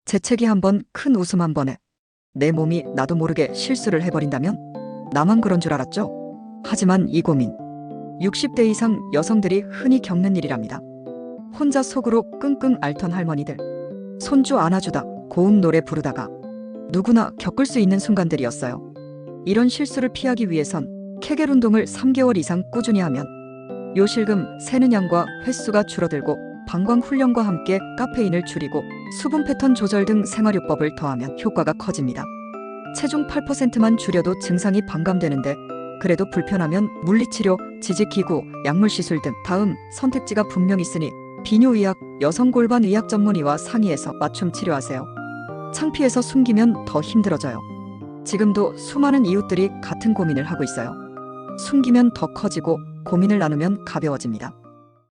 재채기 한 번, 큰 웃음 한 번에 내 몸이 나도 모르게 실수를 해버린다면? 나만 그런 줄 알았죠? 하지만 이 고민 60대 이상 여성들이 흔히 겪는 일이랍니다. 혼자 속으로 끙끙 앓던 할머니들, 손주 안아주다 고음 노래 부르다가 누구나 겪을 수 있는 순간들이었어요. 이런 실수를 피하기 위해선 케겔 운동을 3개월 이상 꾸준히 하면 요실금 새는 양과 횟수가 줄어들고 방광 훈련과 함께 카페인을 줄이고 수분 패턴 조절 등 생활요법을 더하면 효과가 커집니다. 체중 8%만 줄여도 증상이 반감되는데 그래도 불편하면 물리치료, 지직기구, 약물시술 등 다음 선택지가 분명 있으니 비뇨의학, 여성골반의학 전문의와 상의해서 맞춤 치료하세요. 창피해서 숨기면 더 힘들어져요. 지금도 수많은 이웃들이 같은 고민을 하고 있어요. 숨기면 더 커지고 고민을 나누면 가벼워집니다.